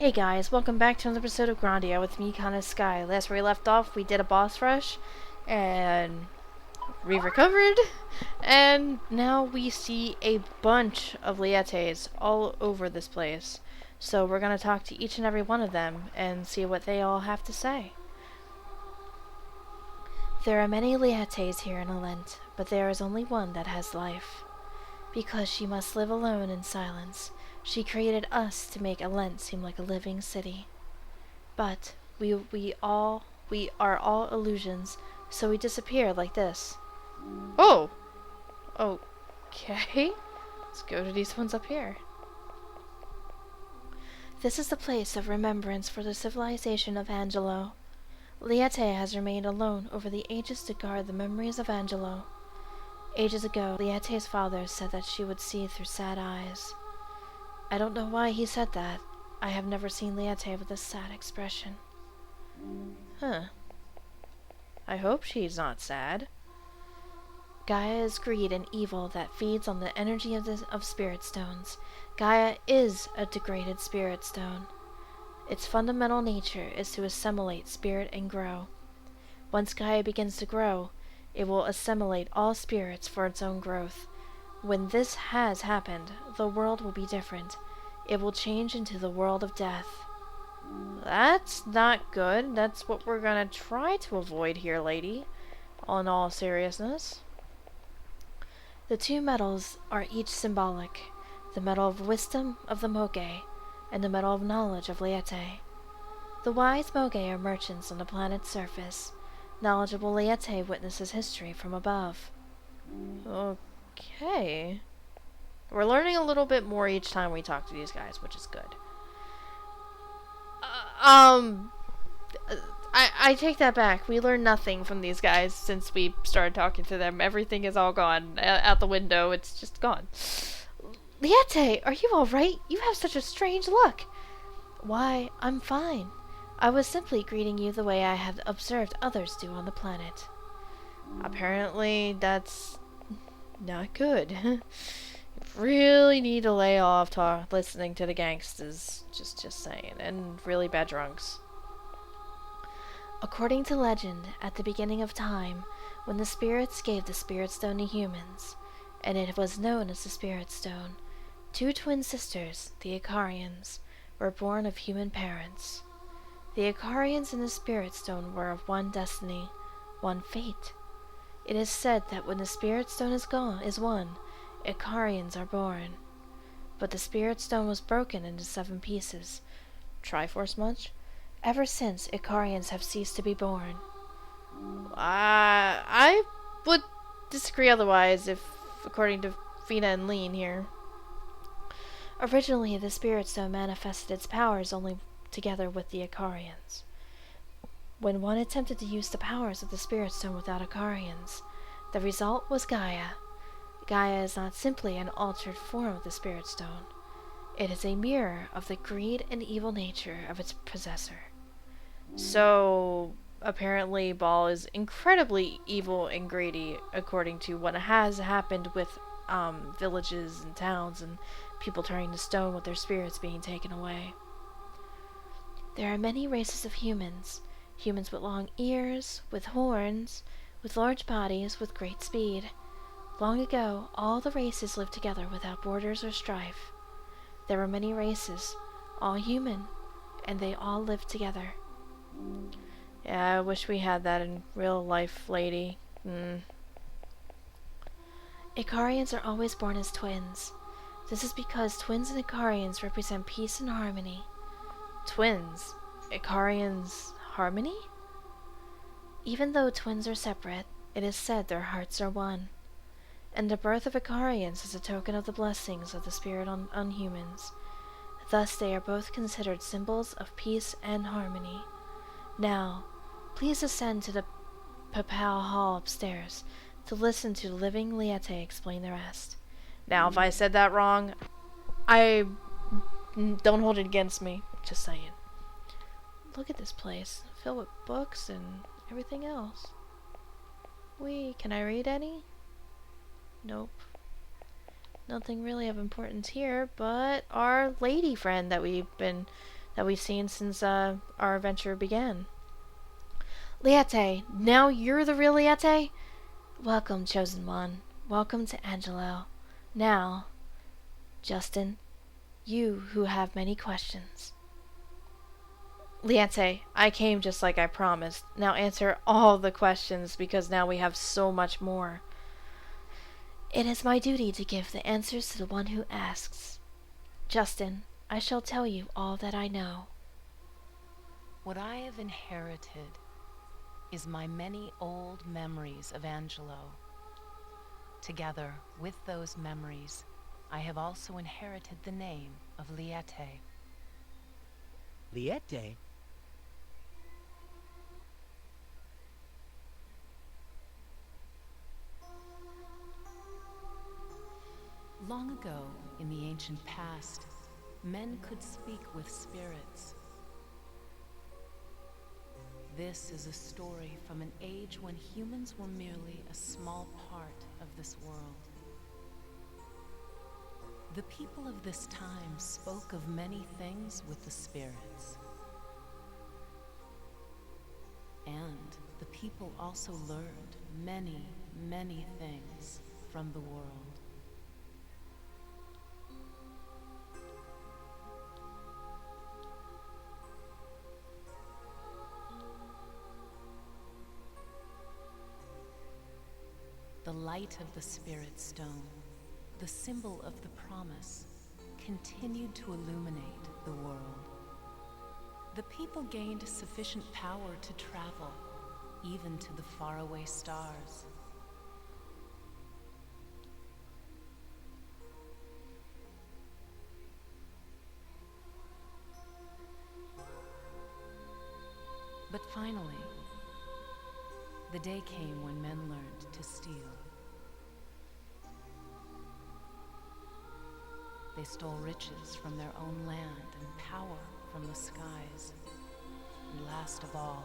Hey guys, welcome back to another episode of Grandia with me, Kana Sky. Last where we left off, we did a boss rush, and we recovered, and now we see a bunch of Lietes all over this place. So we're gonna talk to each and every one of them and see what they all have to say. There are many Lietes here in Alent, but there is only one that has life. Because she must live alone in silence, she created us to make Alent seem like a living city. But we are all illusions, so we disappear like this. Oh! Okay. Let's go to these ones up here. This is the place of remembrance for the civilization of Angelo. Liete has remained alone over the ages to guard the memories of Angelo. Ages ago, Liete's father said that she would see through sad eyes. I don't know why he said that. I have never seen Liete with a sad expression. Huh. I hope she's not sad. Gaia is greed and evil that feeds on the energy of spirit stones. Gaia is a degraded spirit stone. Its fundamental nature is to assimilate spirit and grow. Once Gaia begins to grow, it will assimilate all spirits for its own growth. When this has happened, the world will be different. It will change into the world of death. That's not good. That's what we're gonna try to avoid here, lady. In all seriousness. The two metals are each symbolic. The metal of wisdom of the Moge, and the metal of knowledge of Liete. The wise Moge are merchants on the planet's surface. Knowledgeable Liete witnesses history from above. Okay. We're learning a little bit more each time we talk to these guys, which is good. I take that back. We learned nothing from these guys since we started talking to them. Everything is all gone. Out the window, it's just gone. Liete, are you alright? You have such a strange look. Why, I'm fine. I was simply greeting you the way I had observed others do on the planet. Apparently, that's not good. You really need to lay off listening to the gangsters. Just saying. And really bad drunks. According to legend, at the beginning of time, when the spirits gave the Spirit Stone to humans, and it was known as the Spirit Stone, two twin sisters, the Icarians, were born of human parents. The Icarians and the Spirit Stone were of one destiny, one fate. It is said that when the Spirit Stone is won, Icarians are born. But the Spirit Stone was broken into 7 pieces. Triforce much? Ever since, Icarians have ceased to be born. I would disagree otherwise, if according to Fina and Lean here. Originally, the Spirit Stone manifested its powers only together with the Icarians. When one attempted to use the powers of the Spirit Stone without Icarians, the result was Gaia. Gaia is not simply an altered form of the Spirit Stone. It is a mirror of the greed and evil nature of its possessor. So, apparently Ball is incredibly evil and greedy, according to what has happened with villages and towns and people turning to stone with their spirits being taken away. There are many races of humans. Humans with long ears, with horns, with large bodies, with great speed. Long ago, all the races lived together without borders or strife. There were many races, all human, and they all lived together. Yeah, I wish we had that in real life, lady. Icarians are always born as twins. This is because twins and Icarians represent peace and harmony. Twins? Icarians' harmony? Even though twins are separate, it is said their hearts are one. And the birth of Icarians is a token of the blessings of the spirit on humans. Thus they are both considered symbols of peace and harmony. Now, please ascend to the Papal Hall upstairs to listen to living Liete explain the rest. Now, if I said that wrong, don't hold it against me. Just saying. Look at this place, filled with books and everything else. Can I read any? Nope. Nothing really of importance here, but our lady friend that that we've seen since our adventure began. Liete, now you're the real Liete? Welcome, Chosen One. Welcome to Angelo. Now, Justin, you who have many questions. Liete, I came just like I promised. Now answer all the questions because now we have so much more. It is my duty to give the answers to the one who asks. Justin, I shall tell you all that I know. What I have inherited is my many old memories of Angelo. Together with those memories, I have also inherited the name of Liete. Liete? Long ago, in the ancient past, men could speak with spirits. This is a story from an age when humans were merely a small part of this world. The people of this time spoke of many things with the spirits. And the people also learned many, many things from the world. The light of the Spirit Stone, the symbol of the promise, continued to illuminate the world. The people gained sufficient power to travel, even to the faraway stars. But finally, the day came when men learned to steal. They stole riches from their own land and power from the skies. And last of all,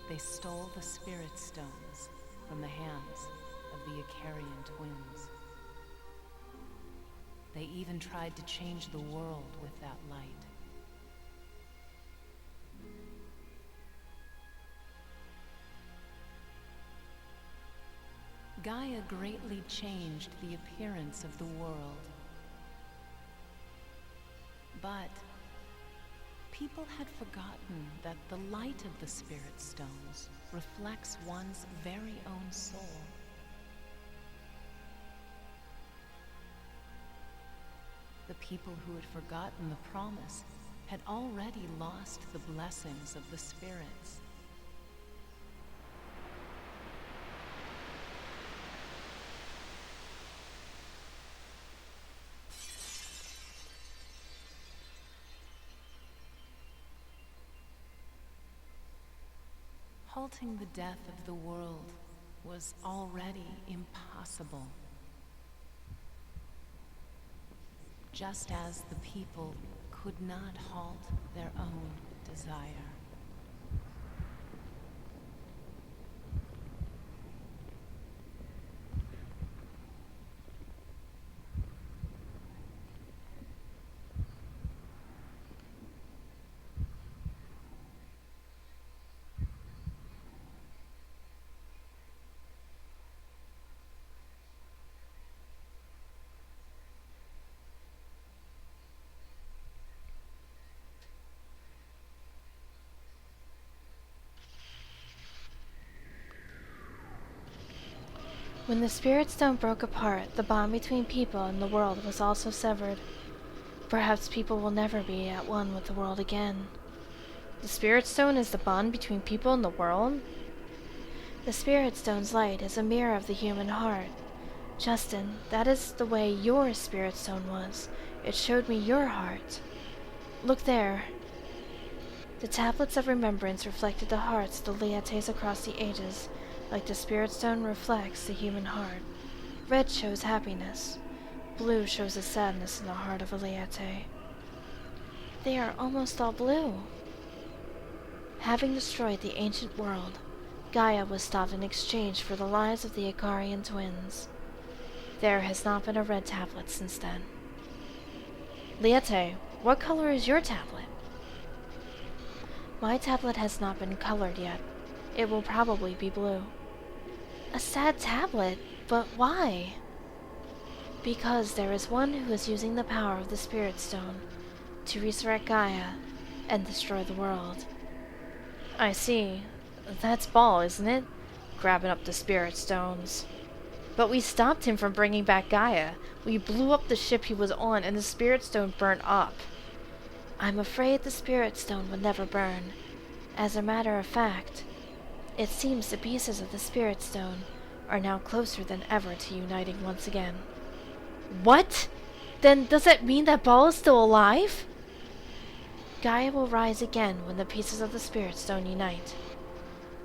they stole the Spirit Stones from the hands of the Icarian twins. They even tried to change the world with that light. Gaia greatly changed the appearance of the world. But people had forgotten that the light of the Spirit Stones reflects one's very own soul. The people who had forgotten the promise had already lost the blessings of the spirits. Halting the death of the world was already impossible. Just as the people could not halt their own desire. When the Spirit Stone broke apart, the bond between people and the world was also severed. Perhaps people will never be at one with the world again. The Spirit Stone is the bond between people and the world? The Spirit Stone's light is a mirror of the human heart. Justin, that is the way your Spirit Stone was. It showed me your heart. Look there. The tablets of remembrance reflected the hearts of the Lietes across the ages, like the Spirit Stone reflects the human heart. Red shows happiness. Blue shows the sadness in the heart of a Liete. They are almost all blue. Having destroyed the ancient world, Gaia was stopped in exchange for the lives of the Icarian twins. There has not been a red tablet since then. Liete, what color is your tablet? My tablet has not been colored yet. It will probably be blue. A sad tablet? But why? Because there is one who is using the power of the Spirit Stone to resurrect Gaia and destroy the world. I see. That's Ball, isn't it? Grabbing up the Spirit Stones. But we stopped him from bringing back Gaia. We blew up the ship he was on and the Spirit Stone burnt up. I'm afraid the Spirit Stone would never burn. As a matter of fact, it seems the pieces of the Spirit Stone are now closer than ever to uniting once again. What? Then does that mean that Ball is still alive? Gaia will rise again when the pieces of the Spirit Stone unite.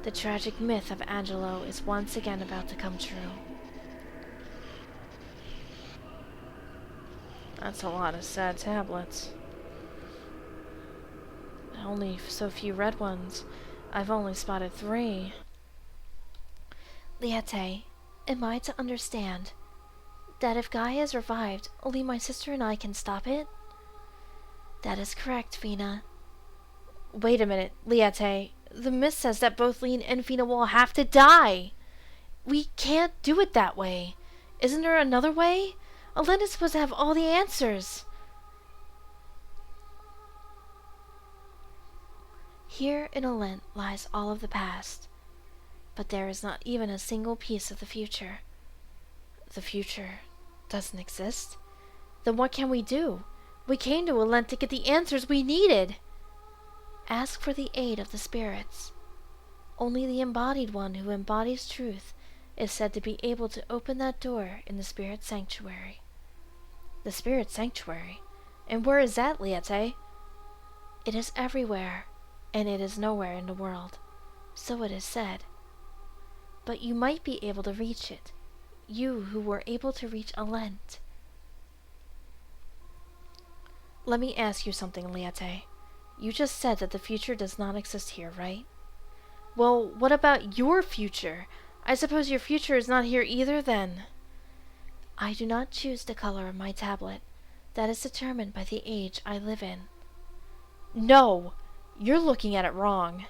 The tragic myth of Angelo is once again about to come true. That's a lot of sad tablets. Only so few red ones. I've only spotted 3. Liete, am I to understand that if Gaia is revived, only my sister and I can stop it? That is correct, Fina. Wait a minute, Liete. The myth says that both Lean and Fina will have to die. We can't do it that way. Isn't there another way? Alent is supposed to have all the answers. Here in Alent lies all of the past, but there is not even a single piece of the future. The future doesn't exist? Then what can we do? We came to Alent to get the answers we needed. Ask for the aid of the spirits. Only the embodied one who embodies truth is said to be able to open that door in the spirit sanctuary. The spirit sanctuary? And where is that, Liete? It is everywhere, and it is nowhere in the world. So it is said. But you might be able to reach it. You who were able to reach Alent. Let me ask you something, Liete. You just said that the future does not exist here, right? Well, what about your future? I suppose your future is not here either, then. I do not choose the color of my tablet. That is determined by the age I live in. No! You're looking at it wrong.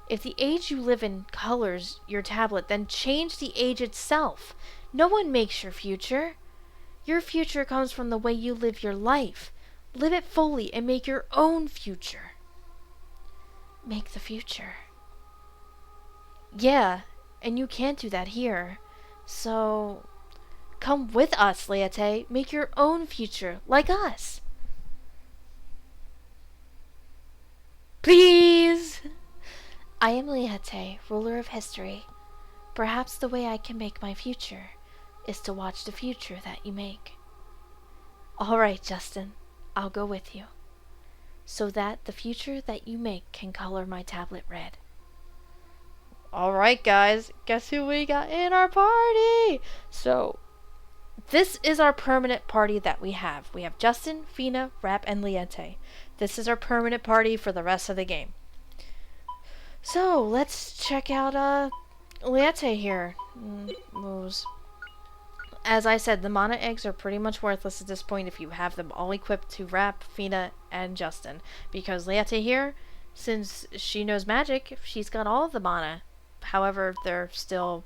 If the age you live in colors your tablet, then change the age itself. No one makes your future. Your future comes from the way you live your life. Live it fully and make your own future. Make the future. Yeah, and you can't do that here. So, come with us, Liete. Make your own future, like us. Please! I am Liete, ruler of history. Perhaps the way I can make my future is to watch the future that you make. All right, Justin. I'll go with you, so that the future that you make can color my tablet red. Alright guys, guess who we got in our party? So, this is our permanent party that we have. We have Justin, Fina, Rap, and Liete. This is our permanent party for the rest of the game. So, let's check out Liete here. Moves. As I said, the mana eggs are pretty much worthless at this point if you have them all equipped to Rap, Fina, and Justin. Because Liete here, since she knows magic, she's got all of the mana. However, they're still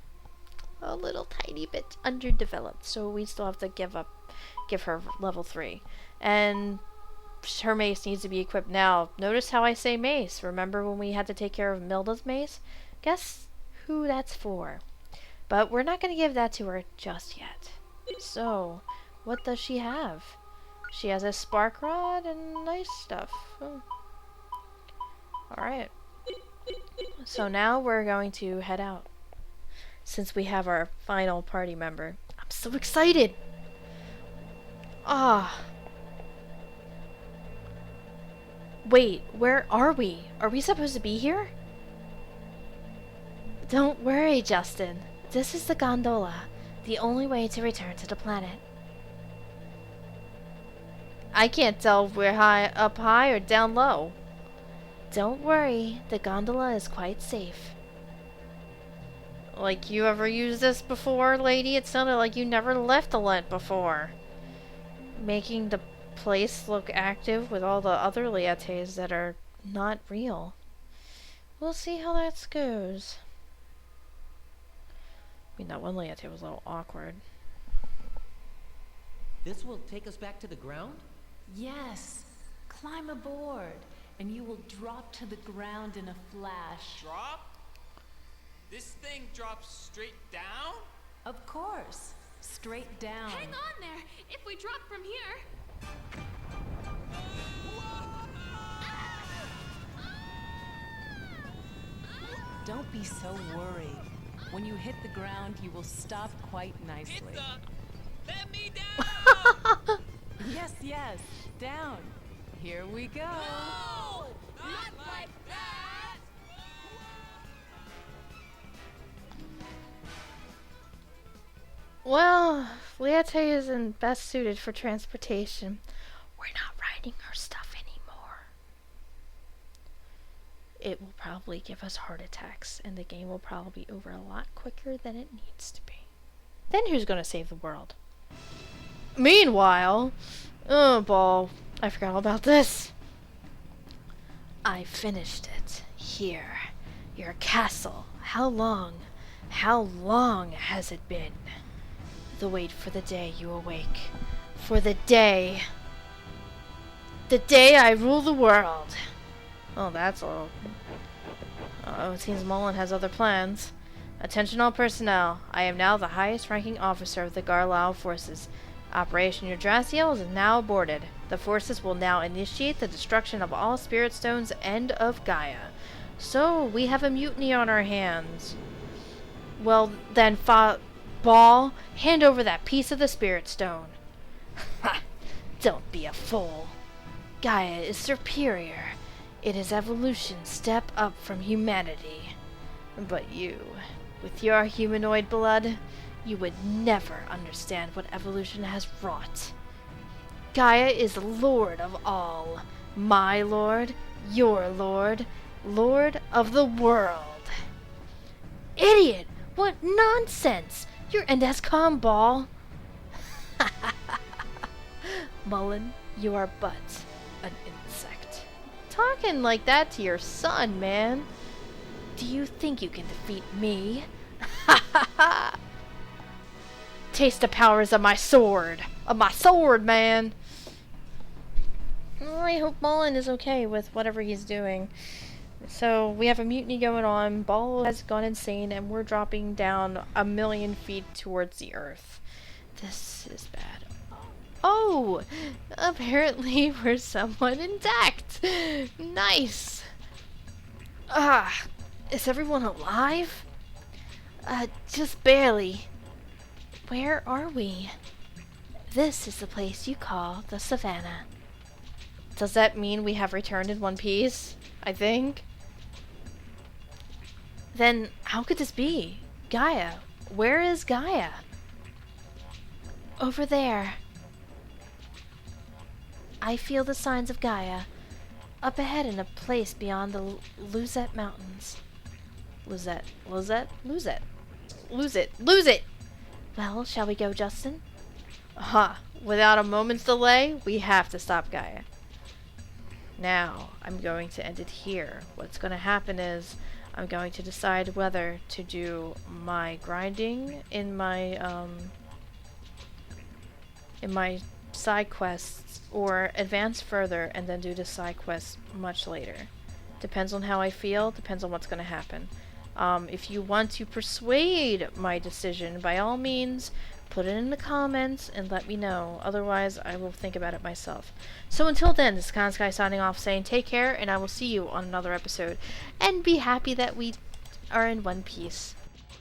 a little tiny bit underdeveloped, so we still have to give her level 3. And her mace needs to be equipped now. Notice how I say mace. Remember when we had to take care of Milda's mace? Guess who that's for. But we're not going to give that to her just yet. So, what does she have? She has a spark rod and nice stuff. Oh. Alright. So now we're going to head out. Since we have our final party member. I'm so excited! Ah. Wait, where are we? Are we supposed to be here? Don't worry, Justin. This is the gondola, the only way to return to the planet. I can't tell if we're up high or down low. Don't worry, the gondola is quite safe. Like you ever used this before, lady? It sounded like you never left Alent before. Making the place look active with all the other Lietes that are not real. we'll see how that goes. I mean, that one Liete was a little awkward. This will take us back to the ground? Yes. Climb aboard, and you will drop to the ground in a flash. Drop? This thing drops straight down? Of course. Straight down. Hang on there! If we drop from here... Don't be so worried. When you hit the ground, you will stop quite nicely. Hit the... Let me down! Yes, yes. Down. Here we go. No! Not like that! Well, Liete isn't best suited for transportation. We're not riding her stuff anymore. It will probably give us heart attacks, and the game will probably be over a lot quicker than it needs to be. Then who's gonna save the world? Meanwhile, oh, ball, I forgot all about this. I finished it. Here, your castle. How long has it been? The wait for the day you awake. For the day I rule the world. Oh, that's all. Oh, it seems Mullen has other plans. Attention all personnel. I am now the highest ranking officer of the Garlau forces. Operation Yggdrasil is now aborted. The forces will now initiate the destruction of all spirit stones and of Gaia. So, we have a mutiny on our hands. Well, then, Ball, hand over that piece of the spirit stone. Ha! Don't be a fool. Gaia is superior. It is evolution step up from humanity. But you, with your humanoid blood, you would never understand what evolution has wrought. Gaia is Lord of all. My Lord, your Lord, Lord of the world. Idiot! What nonsense! You're Endescom, Ball. Mullen, you are but an insect. Talking like that to your son, man. Do you think you can defeat me? Ha ha ha! Taste the powers of my sword! Of my sword, man! Well, I hope Mullen is okay with whatever he's doing. So, we have a mutiny going on, Ball has gone insane, and we're dropping down 1,000,000 feet towards the earth. This is bad. Oh! Apparently we're somewhat intact! Nice! Ah! Is everyone alive? Just barely. Where are we? This is the place you call the Savannah. Does that mean we have returned in one piece? I think. Then how could this be? Gaia. Where is Gaia? Over there. I feel the signs of Gaia. Up ahead in a place beyond the Liete Mountains. Liete. Lose it! Well, shall we go, Justin? Without a moment's delay, we have to stop Gaia. Now, I'm going to end it here. What's going to happen is, I'm going to decide whether to do my grinding in my side quests, or advance further and then do the side quests much later. Depends on how I feel, depends on what's going to happen. If you want to persuade my decision, by all means, put it in the comments and let me know. Otherwise, I will think about it myself. So until then, this is Sky signing off saying take care, and I will see you on another episode. And be happy that we are in one piece.